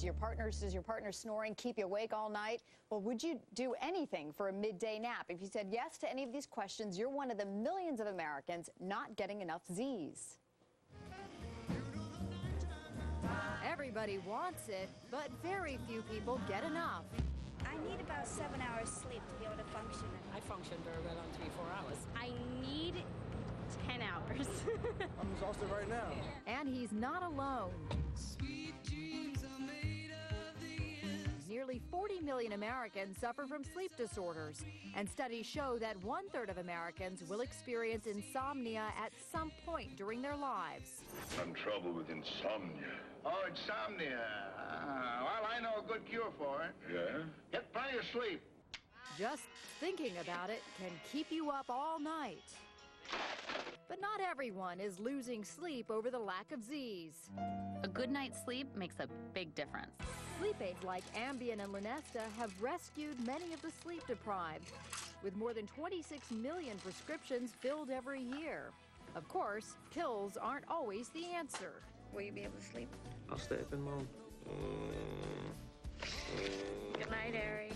Does your partner snoring keep you awake all night? Well, would you do anything for a midday nap? If you said yes to any of these questions, you're one of the millions of Americans not getting enough Z's. Everybody wants it, but very few people get enough. I need about 7 hours sleep to be able to function. I function very well on 3-4 hours. I need 10 hours. I'm exhausted right now. And he's not alone. Nearly 40 million Americans suffer from sleep disorders, and studies show that 1/3 of Americans will experience insomnia at some point during their lives. Some trouble with insomnia. Oh, insomnia. Well, I know a good cure for it. Yeah? Get plenty of sleep. Just thinking about it can keep you up all night. But not everyone is losing sleep over the lack of Z's. A good night's sleep makes a big difference. Sleep aids like Ambien and Lunesta have rescued many of the sleep deprived, with more than 26 million prescriptions filled every year. Of course, pills aren't always the answer. Will you be able to sleep? I'll stay up and moan. Good night, Ari.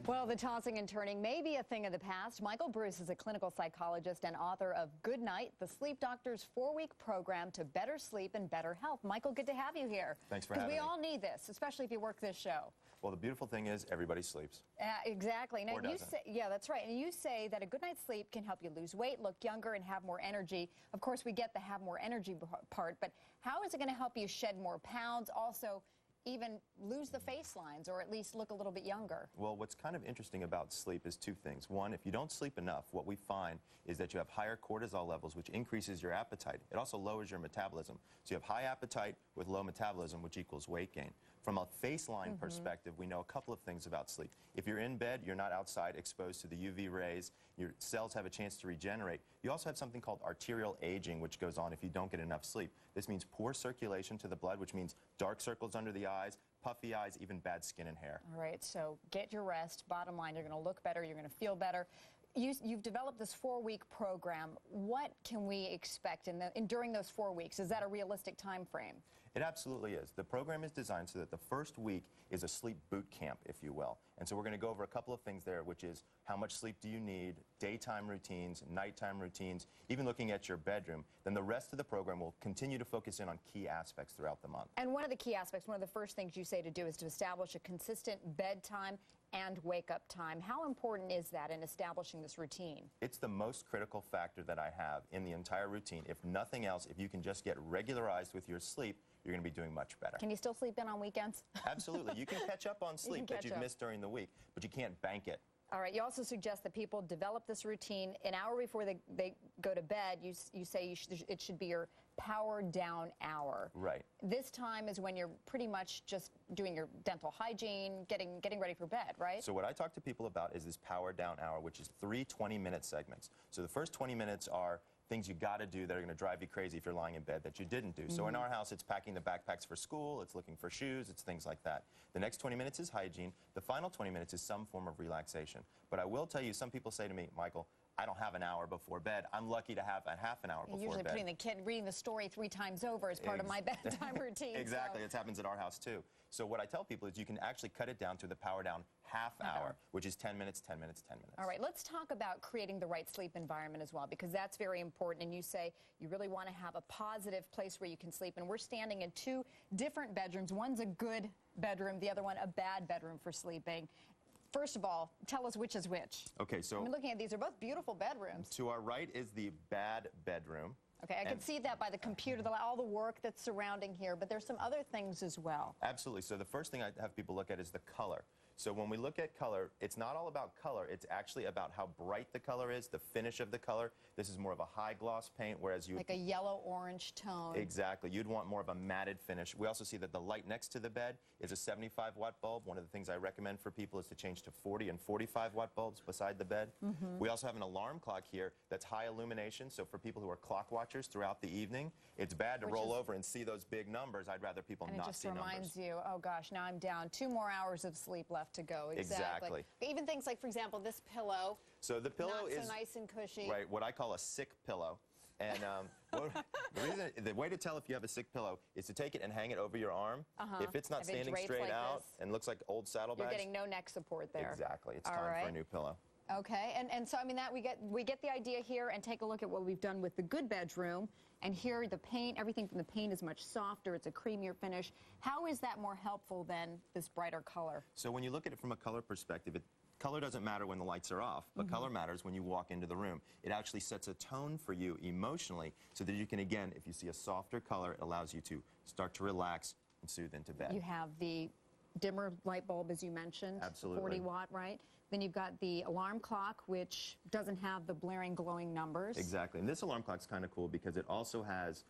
Well, the tossing and turning may be a thing of the past. Michael Breus is a clinical psychologist and author of Good Night, the sleep doctor's 4-week program to better sleep and better health. Michael, good to have you here. Thanks for having me. Because we all need this, especially if you work this show. Well, the beautiful thing is everybody sleeps. Exactly. Now, Or doesn't. yeah, that's right. And you say that a good night's sleep can help you lose weight, look younger, and have more energy. Of course, we get the have more energy part, but how is it going to help you shed more pounds? Also, even lose the face lines, or at least look a little bit younger? Well, what's kind of interesting about sleep is two things. One, if you don't sleep enough, what we find is that you have higher cortisol levels, which increases your appetite. It also lowers your metabolism. So you have high appetite with low metabolism, which equals weight gain. From a face line perspective, we know a couple of things about sleep. If you're in bed, you're not outside exposed to the UV rays. Your cells have a chance to regenerate. You also have something called arterial aging, which goes on if you don't get enough sleep. This means poor circulation to the blood, which means dark circles under the eyes, puffy eyes, even bad skin and hair. All right, so get your rest. Bottom line, you're going to look better, you're going to feel better. You've developed this 4-week program. What can we expect during those 4 weeks? Is that a realistic time frame? It absolutely is. The program is designed so that the first week is a sleep boot camp, if you will. And so we're going to go over a couple of things there, which is how much sleep do you need, daytime routines, nighttime routines, even looking at your bedroom. Then the rest of the program will continue to focus in on key aspects throughout the month. And one of the key aspects, one of the first things you say to do is to establish a consistent bedtime and wake-up time. How important is that in establishing this routine? It's the most critical factor that I have in the entire routine. If nothing else, if you can just get regularized with your sleep, you're going to be doing much better. Can you still sleep in on weekends? Absolutely. You can catch up on sleep that you've missed during the week, but you can't bank it. All right. You also suggest that people develop this routine an hour before they go to bed. You say it should be your power down hour. Right. This time is when you're pretty much just doing your dental hygiene, getting ready for bed, right? So what I talk to people about is this power down hour, which is 3 20-minute segments. So the first 20 minutes are things you got to do that are going to drive you crazy if you're lying in bed that you didn't do. So in our house, it's packing the backpacks for school, it's looking for shoes, it's things like that. The next 20 minutes is hygiene. The final 20 minutes is some form of relaxation. But I will tell you, some people say to me, Michael, I don't have an hour before bed. I'm lucky to have a half an hour before usually bed. Putting the kid reading the story 3 times over is part of my bedtime routine. Exactly. So. It happens at our house, too. So what I tell people is you can actually cut it down to the power down half hour, which is 10 minutes, 10 minutes, 10 minutes. All right. Let's talk about creating the right sleep environment as well, because that's very important. And you say you really want to have a positive place where you can sleep. And we're standing in 2 different bedrooms. One's a good bedroom, the other one a bad bedroom for sleeping. First of all, tell us which is which. Okay, so I'm looking at these. They're both beautiful bedrooms. To our right is the bad bedroom. Okay, I can see that by the computer, all the work that's surrounding here, but there's some other things as well. Absolutely. So the first thing I have people look at is the color. So when we look at color, it's not all about color. It's actually about how bright the color is, the finish of the color. This is more of a high gloss paint, whereas you... Like a yellow-orange tone. Exactly. You'd want more of a matted finish. We also see that the light next to the bed is a 75-watt bulb. One of the things I recommend for people is to change to 40 and 45-watt bulbs beside the bed. We also have an alarm clock here that's high illumination. So for people who are clock watchers throughout the evening, it's bad to roll over and see those big numbers. I'd rather people not see numbers. And it just reminds you, oh gosh, now I'm down 2 more hours of sleep left to go. Exactly. Even things like, for example, this pillow. So the pillow not is so nice and cushy. Right, what I call a sick pillow. And the way to tell if you have a sick pillow is to take it and hang it over your arm. If it's not If it standing drapes straight like out this, and looks like old saddlebags, you're getting no neck support there. exactly. It's All time right. for a new pillow. Okay, and so I mean that we get the idea here, and take a look at what we've done with the good bedroom. And here the paint, everything from the paint is much softer. It's a creamier finish. How is that more helpful than this brighter color? So when you look at it from a color perspective, color doesn't matter when the lights are off, but color matters when you walk into the room. It actually sets a tone for you emotionally so that you can, again, if you see a softer color, it allows you to start to relax and soothe into bed. You have the dimmer light bulb, as you mentioned. Absolutely. 40 watt, right? Then you've got the alarm clock, which doesn't have the blaring, glowing numbers. Exactly. And this alarm clock's kind of cool because it also has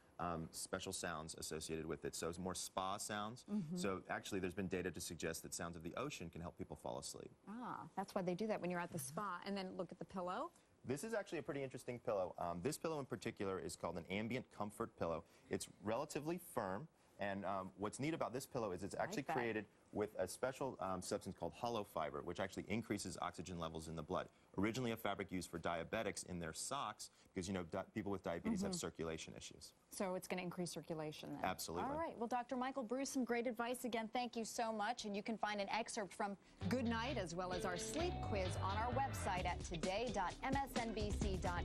special sounds associated with it. So it's more spa sounds. So actually there's been data to suggest that sounds of the ocean can help people fall asleep. Ah, that's why they do that when you're at the spa. And then look at the pillow. This is actually a pretty interesting pillow. This pillow in particular is called an ambient comfort pillow. It's relatively firm. And what's neat about this pillow is it's actually created with a special substance called hollow fiber, which actually increases oxygen levels in the blood. Originally a fabric used for diabetics in their socks, because, you know, people with diabetes have circulation issues. So it's going to increase circulation then. Absolutely. All right. Well, Dr. Michael Breus, some great advice again. Thank you so much. And you can find an excerpt from Good Night as well as our sleep quiz on our website at today.msnbc.com.